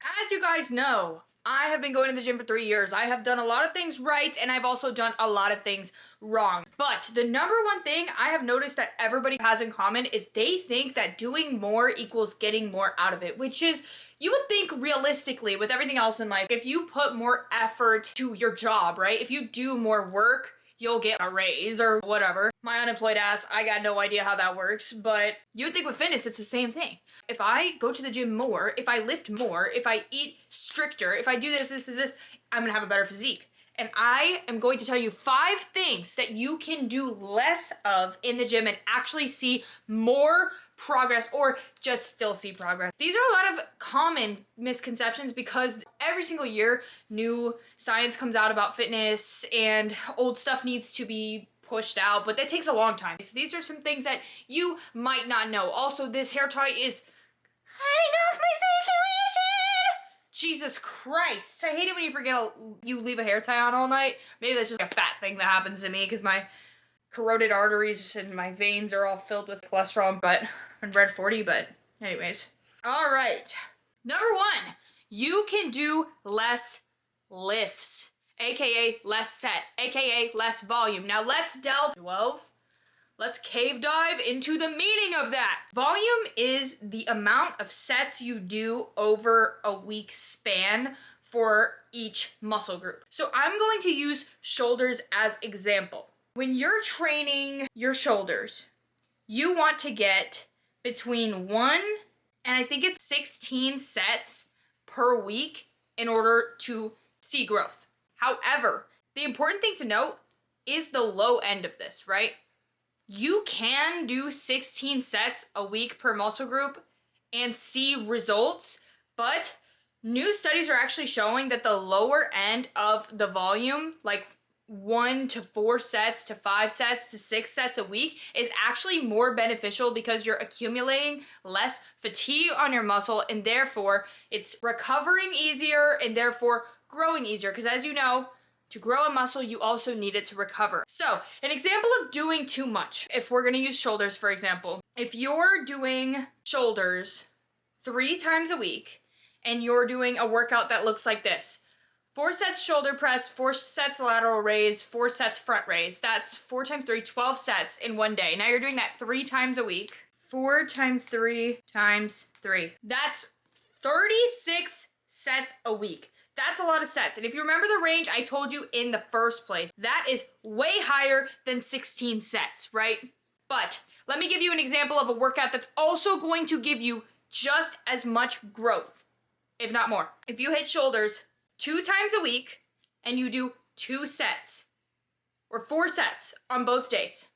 As you guys know, I have been going to the gym for 3 years. I have done a lot of things right, and I've also done a lot of things wrong. But the number one thing I have noticed that everybody has in common is they think that doing more equals getting more out of it, which is, you would think realistically with everything else in life, if you put more effort to your job, right? If you do more work, you'll get a raise or whatever. My unemployed ass, I got no idea how that works, but you would think with fitness it's the same thing. If I go to the gym more, if I lift more, if I eat stricter, if I do this, I'm gonna have a better physique. And I am going to tell you 5 things that you can do less of in the gym and actually see more progress, or just still see progress. These are a lot of common misconceptions because every single year new science comes out about fitness and old stuff needs to be pushed out, but that takes a long time. So these are some things that you might not know. Also, this hair tie is cutting off my circulation. Jesus Christ. I hate it when you forget you leave a hair tie on all night. Maybe that's just a fat thing that happens to me because my carotid arteries and my veins are all filled with cholesterol, but and red 40, but anyways. All right. Number 1, you can do less lifts, aka less set, aka less volume. Now let's delve 12. Let's cave dive into the meaning of that. Volume is the amount of sets you do over a week span for each muscle group. So I'm going to use shoulders as example. When you're training your shoulders, you want to get between 1 and I think it's 16 sets per week in order to see growth. However, the important thing to note is the low end of this, right? You can do 16 sets a week per muscle group and see results, but new studies are actually showing that the lower end of the volume, like 1 to 4 sets to 5 sets to 6 sets a week, is actually more beneficial because you're accumulating less fatigue on your muscle and therefore it's recovering easier and therefore growing easier. Because as you know, to grow a muscle, you also need it to recover. So an example of doing too much, if we're gonna use shoulders for example, if you're doing shoulders 3 times a week and you're doing a workout that looks like this: 4 sets shoulder press, 4 sets lateral raise, 4 sets front raise. That's 4 times 3, 12 sets in one day. Now you're doing that 3 times a week. 4 times 3 times 3. That's 36 sets a week. That's a lot of sets. And if you remember the range I told you in the first place, that is way higher than 16 sets, right? But let me give you an example of a workout that's also going to give you just as much growth, if not more. If you hit shoulders 2 times a week and you do 2 sets or 4 sets on both days,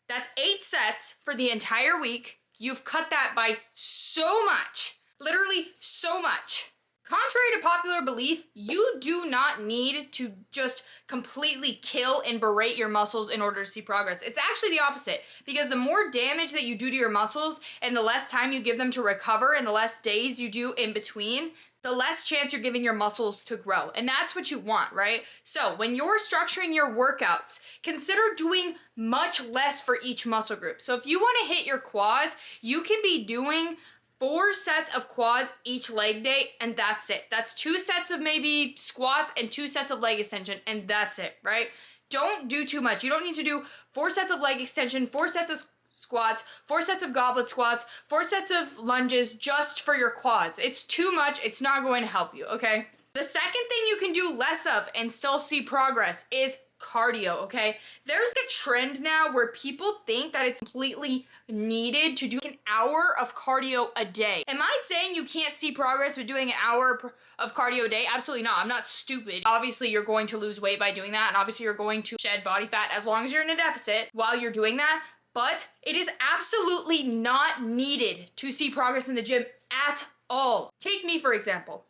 that's 8 sets for the entire week. You've cut that by so much, literally so much. Contrary to popular belief, you do not need to just completely kill and berate your muscles in order to see progress. It's actually the opposite, because the more damage that you do to your muscles and the less time you give them to recover and the less days you do in between, the less chance you're giving your muscles to grow. And that's what you want, right? So when you're structuring your workouts, consider doing much less for each muscle group. So if you want to hit your quads, you can be doing 4 sets of quads each leg day, and that's it. That's 2 sets of maybe squats and 2 sets of leg extension, and that's it, right? Don't do too much. You don't need to do 4 sets of leg extension, 4 sets of squats, 4 sets of goblet squats, 4 sets of lunges just for your quads. It's too much. It's not going to help you, okay? The second thing you can do less of and still see progress is cardio, okay? There's a trend now where people think that it's completely needed to do an hour of cardio a day. Am I saying you can't see progress with doing an hour of cardio a day? Absolutely not. I'm not stupid. Obviously, you're going to lose weight by doing that, and obviously you're going to shed body fat as long as you're in a deficit while you're doing that, but it is absolutely not needed to see progress in the gym at all. Take me, for example.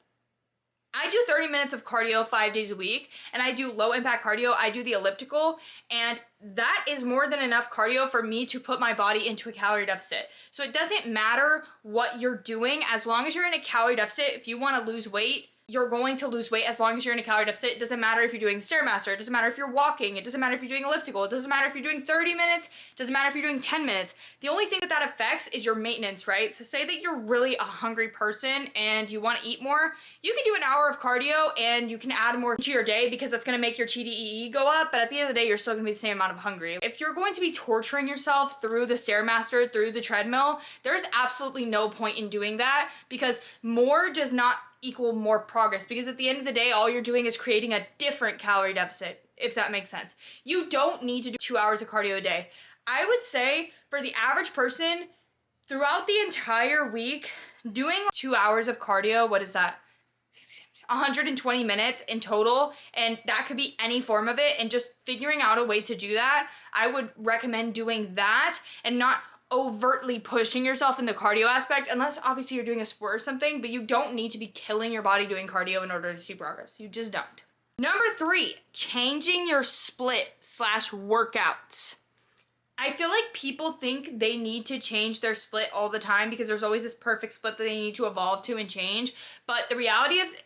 I do 30 minutes of cardio 5 days a week, and I do low impact cardio. I do the elliptical, and that is more than enough cardio for me to put my body into a calorie deficit. So it doesn't matter what you're doing, as long as you're in a calorie deficit. If you want to lose weight, you're going to lose weight as long as you're in a calorie deficit. It doesn't matter if you're doing Stairmaster, it doesn't matter if you're walking, it doesn't matter if you're doing elliptical, it doesn't matter if you're doing 30 minutes, it doesn't matter if you're doing 10 minutes. The only thing that affects is your maintenance, right? So say that you're really a hungry person and you want to eat more, you can do an hour of cardio and you can add more to your day because that's going to make your TDEE go up, but at the end of the day, you're still going to be the same amount of hungry. If you're going to be torturing yourself through the Stairmaster, through the treadmill, there's absolutely no point in doing that because more does not equal more progress, because at the end of the day, all you're doing is creating a different calorie deficit, if that makes sense. You don't need to do 2 hours of cardio a day. I would say for the average person, throughout the entire week, doing 2 hours of cardio, what is that? 120 minutes in total, and that could be any form of it, and just figuring out a way to do that, I would recommend doing that and not overtly pushing yourself in the cardio aspect, unless obviously you're doing a sport or something, but you don't need to be killing your body doing cardio in order to see progress. You just don't. Number 3, changing your split/workouts. I feel like people think they need to change their split all the time because there's always this perfect split that they need to evolve to and change, but the reality is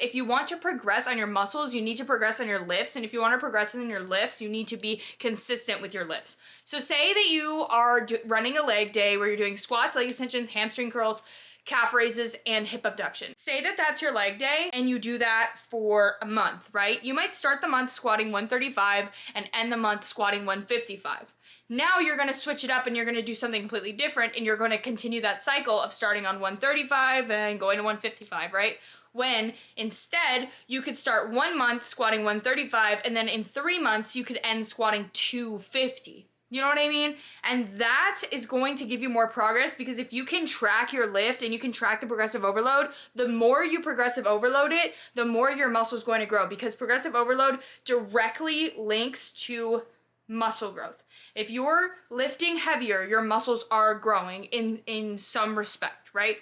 if you want to progress on your muscles, you need to progress on your lifts. And if you want to progress in your lifts, you need to be consistent with your lifts. So say that you are running a leg day where you're doing squats, leg extensions, hamstring curls, calf raises, and hip abduction. Say that that's your leg day and you do that for a month, right? You might start the month squatting 135 and end the month squatting 155. Now you're going to switch it up and you're going to do something completely different, and you're going to continue that cycle of starting on 135 and going to 155, right? When instead you could start 1 month squatting 135 and then in 3 months you could end squatting 250. You know what I mean? And that is going to give you more progress, because if you can track your lift and you can track the progressive overload, the more you progressive overload it, the more your muscle is going to grow, because progressive overload directly links to muscle growth. If you're lifting heavier, your muscles are growing in some respect, right?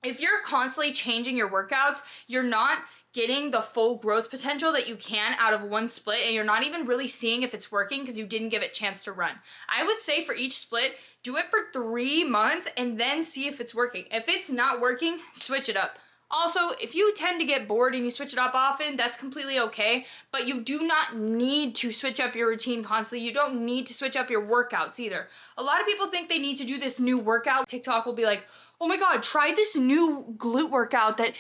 If you're constantly changing your workouts, you're not getting the full growth potential that you can out of one split, and you're not even really seeing if it's working because you didn't give it a chance to run. I would say for each split, do it for 3 months and then see if it's working. If it's not working, switch it up. Also, if you tend to get bored and you switch it up often, that's completely okay, but you do not need to switch up your routine constantly. You don't need to switch up your workouts either. A lot of people think they need to do this new workout. TikTok will be like, oh my God, try this new glute workout that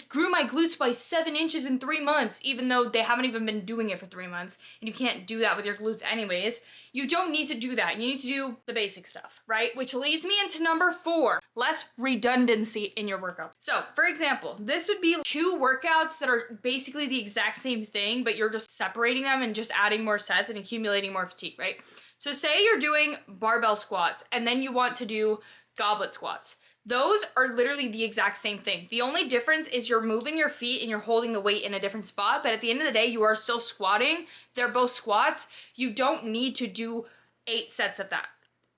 grew my glutes by 7 inches in 3 months, even though they haven't even been doing it for 3 months. And you can't do that with your glutes anyways. You don't need to do that. You need to do the basic stuff, right? Which leads me into number 4, less redundancy in your workout. So for example, this would be 2 workouts that are basically the exact same thing, but you're just separating them and just adding more sets and accumulating more fatigue, right? So say you're doing barbell squats and then you want to do goblet squats. Those are literally the exact same thing. The only difference is you're moving your feet and you're holding the weight in a different spot, but at the end of the day, you are still squatting. They're both squats. You don't need to do 8 sets of that,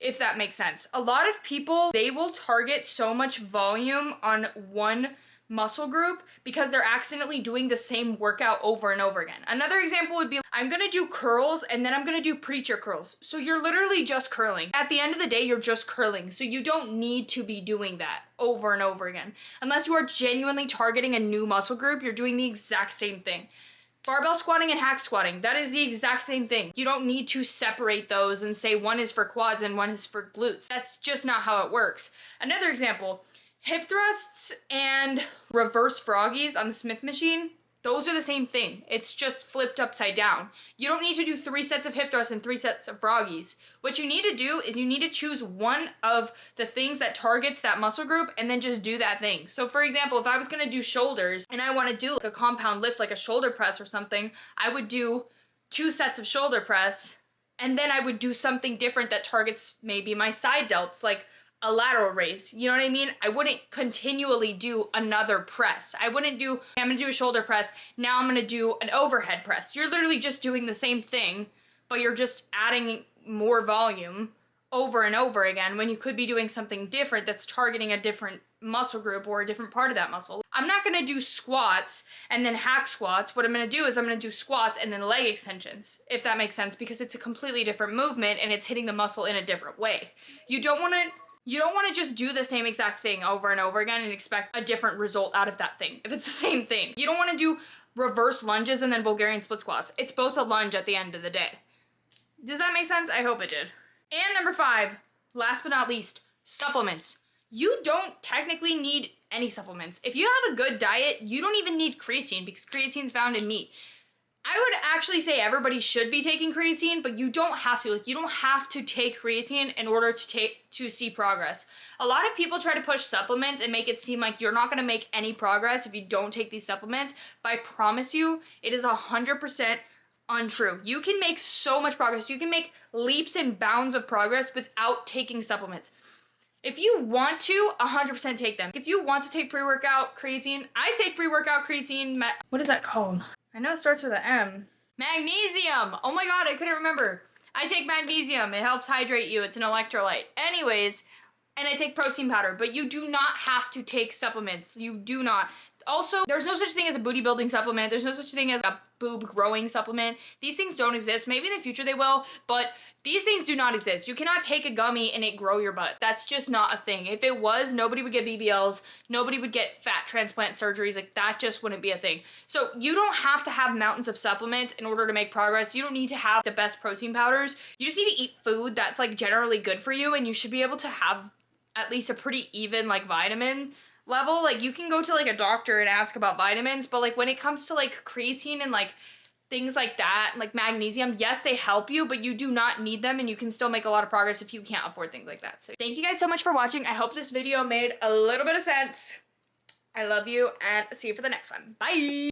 if that makes sense. A lot of people, they will target so much volume on one muscle group because they're accidentally doing the same workout over and over again. Another example would be, I'm gonna do curls and then I'm gonna do preacher curls. So you're literally just curling. At the end of the day, you're just curling. So you don't need to be doing that over and over again. Unless you are genuinely targeting a new muscle group, you're doing the exact same thing. Barbell squatting and hack squatting, that is the exact same thing. You don't need to separate those and say one is for quads and one is for glutes. That's just not how it works. Another example, hip thrusts and reverse froggies on the Smith machine, those are the same thing. It's just flipped upside down. You don't need to do 3 sets of hip thrusts and 3 sets of froggies. What you need to do is you need to choose one of the things that targets that muscle group and then just do that thing. So for example, if I was gonna do shoulders and I wanna do like a compound lift, like a shoulder press or something, I would do 2 sets of shoulder press and then I would do something different that targets maybe my side delts, like a lateral raise. You know what I mean? I wouldn't continually do another press. I wouldn't do, I'm gonna do a shoulder press, now I'm gonna do an overhead press. You're literally just doing the same thing, but you're just adding more volume over and over again when you could be doing something different that's targeting a different muscle group or a different part of that muscle. I'm not gonna do squats and then hack squats. What I'm gonna do is I'm gonna do squats and then leg extensions, if that makes sense, because it's a completely different movement and it's hitting the muscle in a different way. You don't wanna You don't want to just do the same exact thing over and over again and expect a different result out of that thing. If it's the same thing, you don't want to do reverse lunges and then Bulgarian split squats. It's both a lunge at the end of the day. Does that make sense? I hope it did. And number 5, last but not least, supplements. You don't technically need any supplements. If you have a good diet, you don't even need creatine because creatine's found in meat. I would actually say everybody should be taking creatine, but you don't have to. Like, you don't have to take creatine in order to see progress. A lot of people try to push supplements and make it seem like you're not going to make any progress if you don't take these supplements, but I promise you, it is 100% untrue. You can make so much progress. You can make leaps and bounds of progress without taking supplements. If you want to, 100% take them. If you want to take pre-workout creatine, I take pre-workout creatine. What is that called? I know it starts with an M. Magnesium! Oh my god, I couldn't remember. I take magnesium. It helps hydrate you. It's an electrolyte. Anyways, and I take protein powder, but you do not have to take supplements. You do not. Also, there's no such thing as a booty building supplement. There's no such thing as a boob growing supplement. These things don't exist. Maybe in the future they will, but these things do not exist. You cannot take a gummy and it grow your butt. That's just not a thing. If it was, nobody would get BBLs. Nobody would get fat transplant surgeries. Like, that just wouldn't be a thing. So you don't have to have mountains of supplements in order to make progress. You don't need to have the best protein powders. You just need to eat food that's like generally good for you, and you should be able to have at least a pretty even like vitamin level. Like, you can go to like a doctor and ask about vitamins, but like when it comes to like creatine and like things like that, like magnesium, yes, they help you, but you do not need them, and you can still make a lot of progress if you can't afford things like that. So thank you guys so much for watching. I hope this video made a little bit of sense. I love you, and see you for the next one. Bye!